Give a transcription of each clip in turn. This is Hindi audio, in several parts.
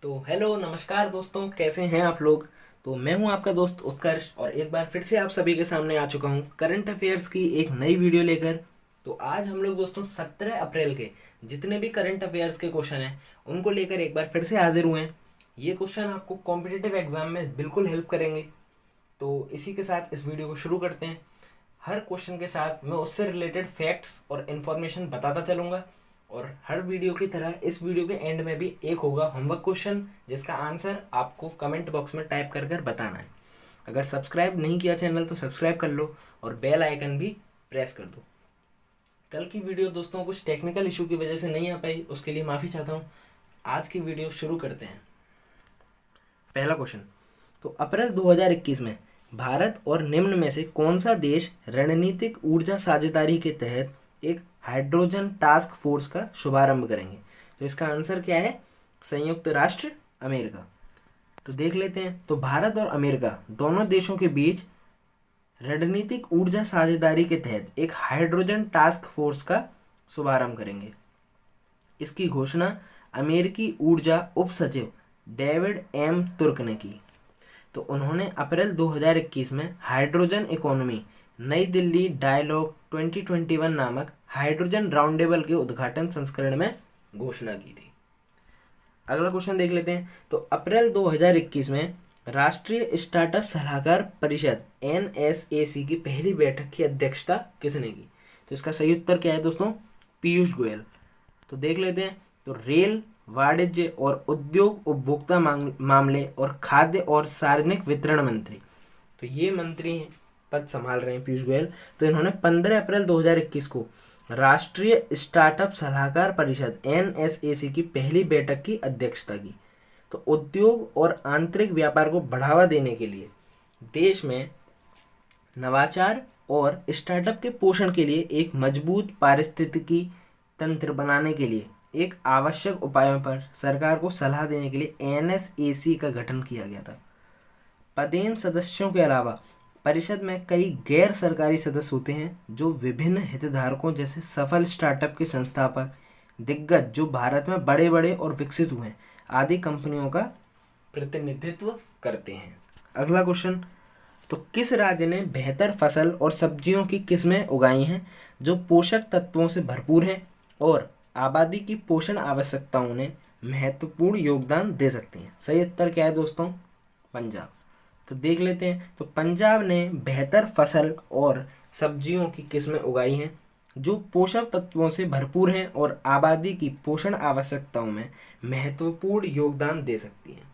तो हेलो नमस्कार दोस्तों, कैसे हैं आप लोग। तो मैं हूं आपका दोस्त उत्कर्ष और एक बार फिर से आप सभी के सामने आ चुका हूं करंट अफेयर्स की एक नई वीडियो लेकर। तो आज हम लोग दोस्तों 17 अप्रैल के जितने भी करंट अफेयर्स के क्वेश्चन हैं उनको लेकर एक बार फिर से हाजिर हुए हैं। ये क्वेश्चन आपको कॉम्पिटिटिव एग्जाम में बिल्कुल हेल्प करेंगे। तो इसी के साथ इस वीडियो को शुरू करते हैं। हर क्वेश्चन के साथ मैं उससे रिलेटेड फैक्ट्स और इन्फॉर्मेशन बताता चलूँगा। और हर वीडियो की तरह इस वीडियो के एंड में भी एक होगा होमवर्क क्वेश्चन, जिसका आंसर आपको कमेंट बॉक्स में टाइप कर कर बताना है। अगर सब्सक्राइब नहीं किया चैनल तो सब्सक्राइब कर लो और बेल आइकन भी प्रेस कर दो। कल की वीडियो दोस्तों कुछ टेक्निकल इशू की वजह से नहीं आ पाई, उसके लिए माफ़ी चाहता हूँ। आज की वीडियो शुरू करते हैं। पहला क्वेश्चन, तो अप्रैल 2021 में भारत और निम्न में से कौन सा देश रणनीतिक ऊर्जा साझेदारी के तहत एक हाइड्रोजन टास्क फोर्स का शुभारंभ करेंगे। तो इसका आंसर क्या है? संयुक्त राष्ट्र अमेरिका। तो देख लेते हैं। तो भारत और अमेरिका दोनों देशों के बीच रणनीतिक ऊर्जा साझेदारी के तहत एक हाइड्रोजन टास्क फोर्स का शुभारंभ करेंगे। इसकी घोषणा अमेरिकी ऊर्जा उप सचिव डेविड एम तुर्क ने की। तो उन्होंने अप्रैल 2021 में हाइड्रोजन इकोनॉमी नई दिल्ली डायलॉग 2021 नामक हाइड्रोजन राउंडेबल के उद्घाटन संस्करण में घोषणा की थी। अगला क्वेश्चन देख लेते हैं। तो अप्रैल 2021 में राष्ट्रीय स्टार्टअप सलाहकार परिषद NSAC की पहली बैठक की अध्यक्षता किसने की? तो इसका सही उत्तर क्या है दोस्तों? पीयूष गोयल। तो देख लेते हैं। तो रेल, वाणिज्य और उद्योग, उपभोक्ता मामले और खाद्य और सार्वजनिक वितरण मंत्री, तो ये मंत्री पद संभाल रहे हैं पीयूष गोयल। तो इन्होंने 15 अप्रैल 2021 को राष्ट्रीय स्टार्टअप सलाहकार परिषद NSAC की पहली बैठक की अध्यक्षता की। तो उद्योग और आंतरिक व्यापार को बढ़ावा देने के लिए देश में नवाचार और स्टार्टअप के पोषण के लिए एक मजबूत पारिस्थितिकी तंत्र बनाने के लिए एक आवश्यक उपायों पर सरकार को सलाह देने के लिए NSAC का गठन किया गया था। पदेन सदस्यों के अलावा परिषद में कई गैर सरकारी सदस्य होते हैं जो विभिन्न हितधारकों जैसे सफल स्टार्टअप के संस्थापक, दिग्गज जो भारत में बड़े बड़े और विकसित हुए हैं आदि कंपनियों का प्रतिनिधित्व करते हैं। अगला क्वेश्चन, तो किस राज्य ने बेहतर फसल और सब्जियों की किस्में उगाई हैं जो पोषक तत्वों से भरपूर हैं और आबादी की पोषण आवश्यकताओं में महत्वपूर्ण योगदान दे सकती हैं? सही उत्तर क्या है दोस्तों? पंजाब। तो देख लेते हैं। तो पंजाब ने बेहतर फसल और सब्जियों की किस्में उगाई हैं जो पोषक तत्वों से भरपूर हैं और आबादी की पोषण आवश्यकताओं में महत्वपूर्ण योगदान दे सकती हैं।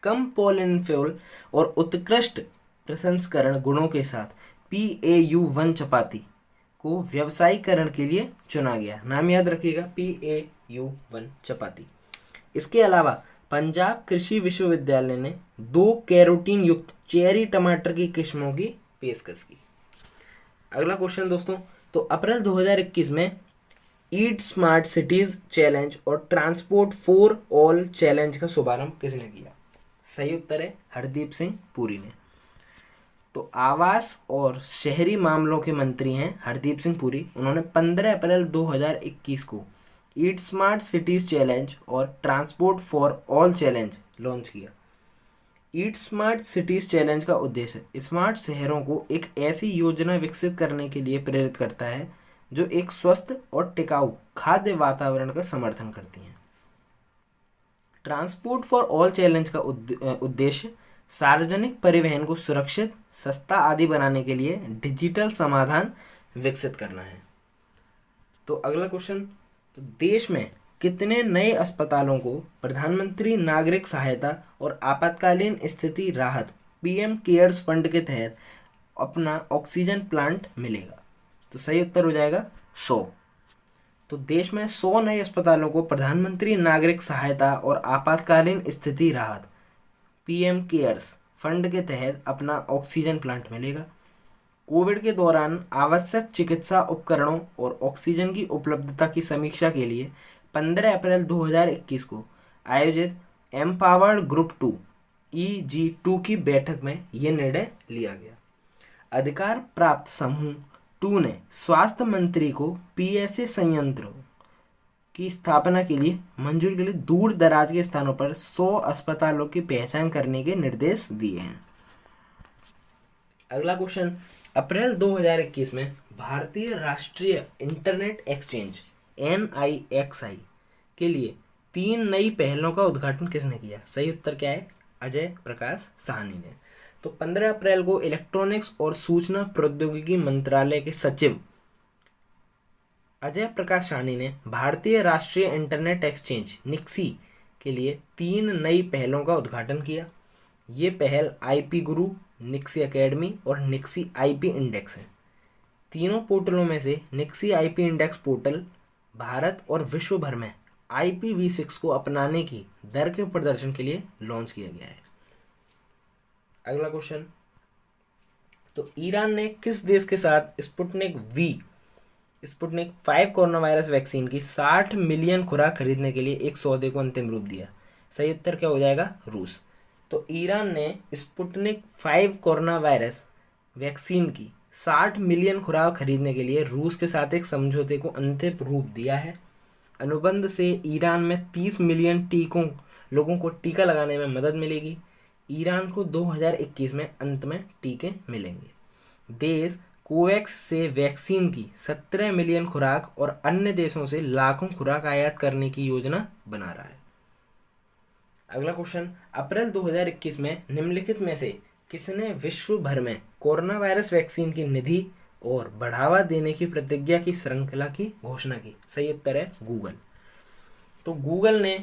कम पोलन फ्यूल और उत्कृष्ट प्रसंस्करण गुणों के साथ PAU1 चपाती को व्यवसायीकरण के लिए चुना गया। नाम याद रखिएगा, PAU1 चपाती। इसके अलावा पंजाब कृषि विश्वविद्यालय ने 2 कैरोटीन युक्त चेरी टमाटर की किस्मों की पेशकश की। अगला क्वेश्चन दोस्तों, तो अप्रैल 2021 में ईट स्मार्ट सिटीज चैलेंज और ट्रांसपोर्ट फॉर ऑल चैलेंज का शुभारंभ किसने किया? सही उत्तर है हरदीप सिंह पुरी ने। तो आवास और शहरी मामलों के मंत्री हैं हरदीप सिंह पुरी। उन्होंने 15 अप्रैल 2021 को ईट स्मार्ट सिटीज चैलेंज और transport for all challenge launch किया। ईट स्मार्ट सिटीज चैलेंज का उद्देश्य स्मार्ट शहरों को एक ऐसी योजना विकसित करने के लिए प्रेरित करता है जो एक स्वस्थ और टिकाऊ खाद्य वातावरण का समर्थन करती है। ट्रांसपोर्ट फॉर ऑल चैलेंज का उद्देश्य सार्वजनिक परिवहन को सुरक्षित, सस्ता आदि बनाने के लिए डिजिटल समाधान विकसित करना है। तो अगला क्वेश्चन, तो देश में कितने नए अस्पतालों को प्रधानमंत्री नागरिक सहायता और आपातकालीन स्थिति राहत PM केयर्स फंड के तहत अपना ऑक्सीजन प्लांट मिलेगा? तो सही उत्तर हो जाएगा 100। तो देश में 100 नए अस्पतालों को प्रधानमंत्री नागरिक सहायता और आपातकालीन स्थिति राहत PM केयर्स फंड के तहत अपना ऑक्सीजन प्लांट मिलेगा। कोविड के दौरान आवश्यक चिकित्सा उपकरणों और ऑक्सीजन की उपलब्धता की समीक्षा के लिए 15 अप्रैल 2021 को आयोजित एम्पावर्ड ग्रुप 2 EG2 की बैठक में यह निर्णय लिया गया। अधिकार प्राप्त समूह 2 ने स्वास्थ्य मंत्री को PSA संयंत्रों की स्थापना के लिए मंजूरी के लिए दूर दराज के स्थानों पर 100 अस्पतालों की पहचान करने के निर्देश दिए हैं। अगला क्वेश्चन, अप्रैल 2021 में भारतीय राष्ट्रीय इंटरनेट एक्सचेंज NIXI के लिए 3 नई पहलों का उद्घाटन किसने किया? सही उत्तर क्या है? अजय प्रकाश साहनी ने। तो 15 अप्रैल को इलेक्ट्रॉनिक्स और सूचना प्रौद्योगिकी मंत्रालय के सचिव अजय प्रकाश साहनी ने भारतीय राष्ट्रीय इंटरनेट एक्सचेंज निक्सी के लिए 3 नई पहलों का उद्घाटन किया। ये पहल IP गुरु, निक्सी एकेडमी और निक्सी IP इंडेक्स है। तीनों पोर्टलों में से निक्सी IP इंडेक्स पोर्टल भारत और विश्व भर में IPv6 को अपनाने की दर के प्रदर्शन के लिए लॉन्च किया गया है। अगला क्वेश्चन, तो ईरान ने किस देश के साथ स्पुतनिक 5 कोरोना वायरस वैक्सीन की 60 मिलियन खुराक खरीदने के लिए एक सौदे को अंतिम रूप दिया? सही उत्तर क्या हो जाएगा? रूस। तो ईरान ने स्पुतनिक 5 कोरोना वायरस वैक्सीन की 60 मिलियन खुराक खरीदने के लिए रूस के साथ एक समझौते को अंतिम रूप दिया है। अनुबंध से ईरान में 30 मिलियन लोगों को टीका लगाने में मदद मिलेगी। ईरान को 2021 में अंत में टीके मिलेंगे। देश कोवैक्स से वैक्सीन की 17 मिलियन खुराक और अन्य देशों से लाखों खुराक आयात करने की योजना बना रहा है। अगला क्वेश्चन, अप्रैल 2021 में निम्नलिखित में से किसने विश्व भर में कोरोना वायरस वैक्सीन की निधि और बढ़ावा देने की प्रतिज्ञा की श्रृंखला की घोषणा की? सही उत्तर है गूगल। तो गूगल ने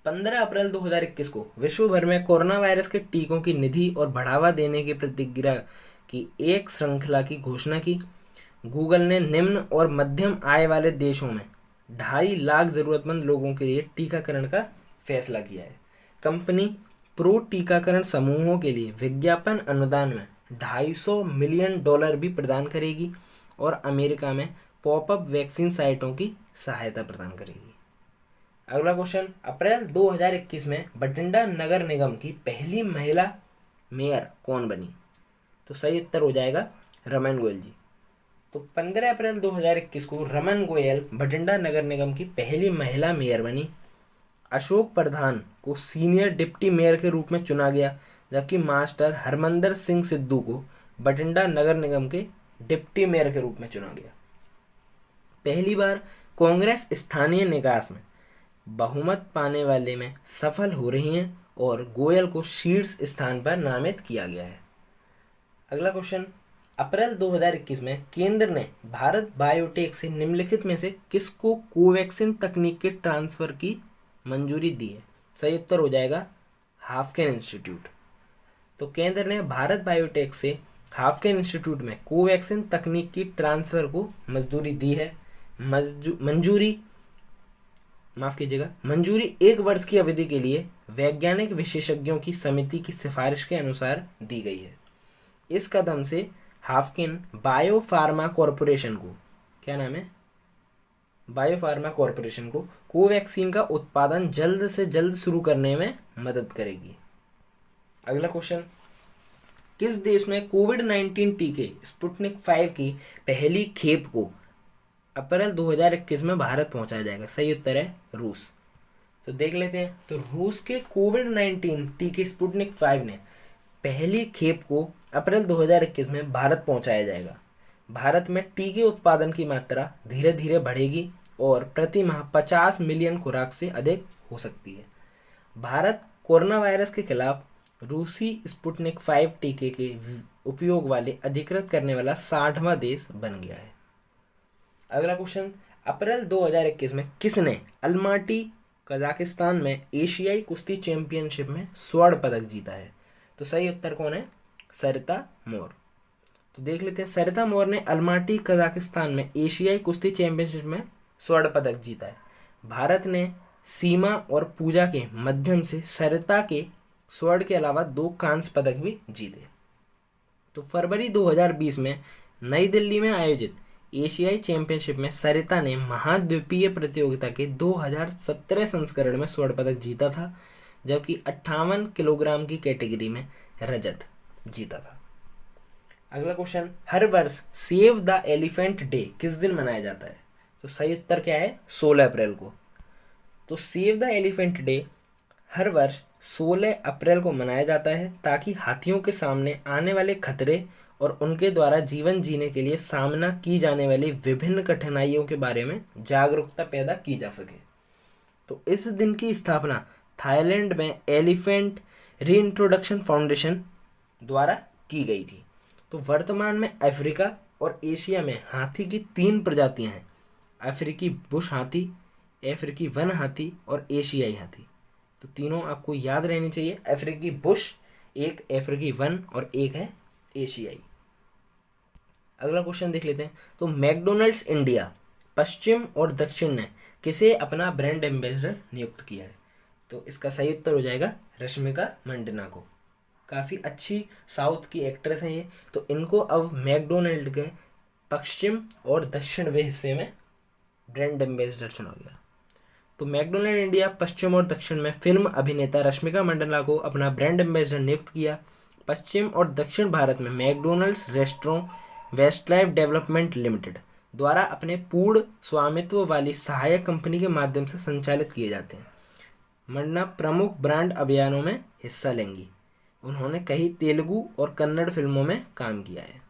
15 अप्रैल 2021 को विश्व भर में कोरोना वायरस के टीकों की निधि और बढ़ावा देने की प्रतिज्ञा की एक श्रृंखला की घोषणा की। गूगल ने निम्न और मध्यम आय वाले देशों में 2.5 लाख जरूरतमंद लोगों के लिए टीकाकरण का फैसला किया है। कंपनी प्रो टीकाकरण समूहों के लिए विज्ञापन अनुदान में $250 मिलियन भी प्रदान करेगी और अमेरिका में पॉपअप वैक्सीन साइटों की सहायता प्रदान करेगी। अगला क्वेश्चन, अप्रैल 2021 में बठिंडा नगर निगम की पहली महिला मेयर कौन बनी? तो सही उत्तर हो जाएगा रमन गोयल जी। तो 15 अप्रैल 2021 को रमन गोयल बठिंडा नगर निगम की पहली महिला मेयर बनी। अशोक प्रधान को सीनियर डिप्टी मेयर के रूप में चुना गया, जबकि मास्टर हरमंदर सिंह सिद्धू को बठिंडा नगर निगम के डिप्टी मेयर के रूप में चुना गया। पहली बार कांग्रेस स्थानीय निकाय में बहुमत पाने वाले में सफल हो रही हैं और गोयल को शीर्ष स्थान पर नामित किया गया है। अगला क्वेश्चन, अप्रैल 2021 में केंद्र ने भारत बायोटेक से निम्नलिखित में से किसको कोवैक्सीन तकनीक के ट्रांसफर की मंजूरी दी है? सही उत्तर हो जाएगा हाफकिन इंस्टीट्यूट। तो केंद्र ने भारत बायोटेक से हाफकिन इंस्टीट्यूट में कोवैक्सीन तकनीक की ट्रांसफर को मंजूरी दी है। मंजूरी 1 वर्ष की अवधि के लिए वैज्ञानिक विशेषज्ञों की समिति की सिफारिश के अनुसार दी गई है। इस कदम से हाफकिन बायोफार्मा कॉरपोरेशन को, क्या नाम है, बायोफार्मा कॉरपोरेशन को कोवैक्सीन का उत्पादन जल्द से जल्द शुरू करने में मदद करेगी। अगला क्वेश्चन, किस देश में कोविड-19 टीके स्पुतनिक 5 की पहली खेप को अप्रैल 2021 में भारत पहुंचाया जाएगा? सही उत्तर है रूस। तो देख लेते हैं। तो रूस के कोविड-19 टीके स्पुतनिक 5 ने पहली खेप को अप्रैल 2021 में भारत पहुंचाया जाएगा। भारत में टीके उत्पादन की मात्रा धीरे धीरे बढ़ेगी और प्रति माह 50 मिलियन खुराक से अधिक हो सकती है। भारत कोरोना वायरस के खिलाफ रूसी स्पुतनिक 5 टीके के उपयोग वाले अधिकृत करने वाला 60वां देश बन गया है। अगला क्वेश्चन, अप्रैल 2021 में किसने अलमाटी कजाकिस्तान में एशियाई कुश्ती चैंपियनशिप में स्वर्ण पदक जीता है? तो सही उत्तर कौन है? सरिता मोर। तो देख लेते हैं। सरिता मोर ने अलमाटी कजाकिस्तान में एशियाई कुश्ती चैंपियनशिप में स्वर्ण पदक जीता है। भारत ने सीमा और पूजा के माध्यम से सरिता के स्वर्ण के अलावा 2 कांस्य पदक भी जीते। तो फरवरी 2020 में नई दिल्ली में आयोजित एशियाई चैंपियनशिप में सरिता ने महाद्वीपीय प्रतियोगिता के 2017 संस्करण में स्वर्ण पदक जीता था, जबकि 58 किलोग्राम की कैटेगरी में रजत जीता था। अगला क्वेश्चन, हर वर्ष सेव द एलिफेंट डे किस दिन मनाया जाता है? तो सही उत्तर क्या है, 16 अप्रैल को। तो सेव द एलिफेंट डे हर वर्ष 16 अप्रैल को मनाया जाता है ताकि हाथियों के सामने आने वाले खतरे और उनके द्वारा जीवन जीने के लिए सामना की जाने वाली विभिन्न कठिनाइयों के बारे में जागरूकता पैदा की जा सके। तो इस दिन की स्थापना थाईलैंड में एलिफेंट रीइंट्रोडक्शन फाउंडेशन द्वारा की गई थी। तो वर्तमान में अफ्रीका और एशिया में हाथी की 3 प्रजातियां हैं, अफ्रीकी बुश हाथी, अफ्रीकी वन हाथी और एशियाई हाथी। तो तीनों आपको याद रहनी चाहिए, अफ्रीकी बुश, एक अफ्रीकी वन और एक है एशियाई। अगला क्वेश्चन देख लेते हैं। तो मैकडोनल्ड्स इंडिया पश्चिम और दक्षिण ने किसे अपना ब्रांड एम्बेसडर नियुक्त किया है? तो इसका सही उत्तर हो जाएगा रश्मिका मंडना को। काफ़ी अच्छी साउथ की एक्ट्रेस हैं ये, तो इनको अब मैकडोनल्ड के पश्चिम और दक्षिण हिस्से में ब्रांड एम्बेसडर चुना गया। तो मैकडोनल्ड इंडिया पश्चिम और दक्षिण में फिल्म अभिनेता रश्मिका मंडना को अपना ब्रांड एम्बेसडर नियुक्त किया। पश्चिम और दक्षिण भारत में McDonald's restaurant Westlife development limited द्वारा अपने पूर्ण स्वामित्व वाली सहायक कंपनी के माध्यम से संचालित किए जाते हैं। मंडना प्रमुख ब्रांड अभियानों में हिस्सा लेंगी। उन्होंने कई तेलुगु और कन्नड़ फिल्मों में काम किया है।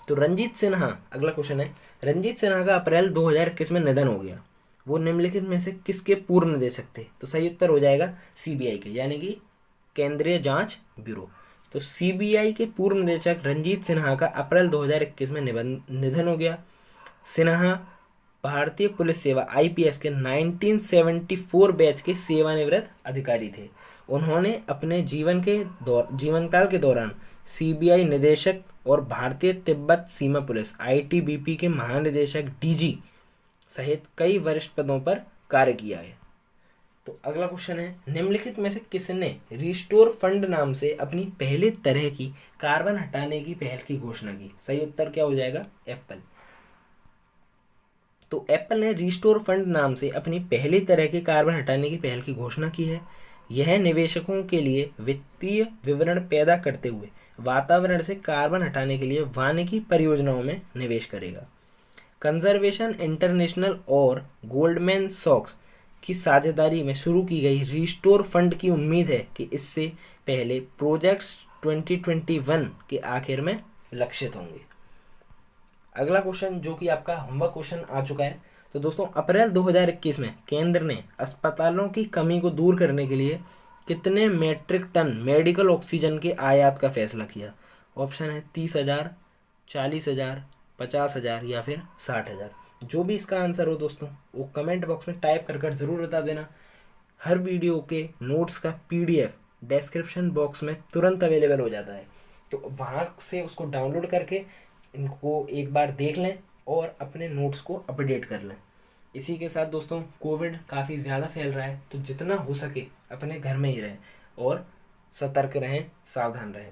तो रंजीत सिन्हा, अगला क्वेश्चन है, रंजीत सिन्हा का अप्रैल 2021 में निधन हो गया। वो निम्नलिखित में से किसके पूर्व निदेशक थे? तो सही उत्तर हो जाएगा सीबीआई के, यानी कि केंद्रीय जांच ब्यूरो। तो सीबीआई के पूर्व निदेशक रंजीत सिन्हा का अप्रैल 2021 में निधन हो गया। सिन्हा भारतीय पुलिस सेवा आईपीएस के 1974 बैच के सेवानिवृत्त अधिकारी थे। उन्होंने अपने जीवनकाल के दौरान सीबीआई निदेशक और भारतीय तिब्बत सीमा पुलिस आईटीबीपी के महानिदेशक डीजी सहित कई वरिष्ठ पदों पर कार्य किया है। तो अगला क्वेश्चन है, निम्नलिखित में से किसने रिस्टोर फंड नाम से अपनी पहले तरह की कार्बन हटाने की पहल की घोषणा की? सही उत्तर क्या हो जाएगा? एप्पल। तो एप्पल ने रिस्टोर फंड नाम से अपनी पहली तरह की कार्बन हटाने की पहल की घोषणा की है। यह निवेशकों के लिए वित्तीय विवरण पैदा करते हुए वातावरण से कार्बन हटाने के लिए वानिकी परियोजनाओं में निवेश करेगा। कंजर्वेशन इंटरनेशनल और गोल्डमैन सॉक्स की साझेदारी में शुरू की गई रिस्टोर फंड की उम्मीद है कि इससे पहले प्रोजेक्ट्स 2021 के आखिर में लक्षित होंगे। अगला क्वेश्चन जो कि आपका होमवर्क क्वेश्चन आ चुका है। तो दोस्तों अप्रैल 2021 में केंद्र ने अस्पतालों की कमी को दूर करने के लिए कितने मेट्रिक टन मेडिकल ऑक्सीजन के आयात का फैसला किया? ऑप्शन है 30,000, 40,000, 50,000 या फिर 60,000। जो भी इसका आंसर हो दोस्तों वो कमेंट बॉक्स में टाइप कर ज़रूर बता देना। हर वीडियो के नोट्स का पीडीएफ डिस्क्रिप्शन बॉक्स में तुरंत अवेलेबल हो जाता है, तो वहाँ से उसको डाउनलोड करके इनको एक बार देख लें और अपने नोट्स को अपडेट कर लें। इसी के साथ दोस्तों कोविड काफ़ी ज़्यादा फैल रहा है, तो जितना हो सके अपने घर में ही रहें और सतर्क रहें, सावधान रहें।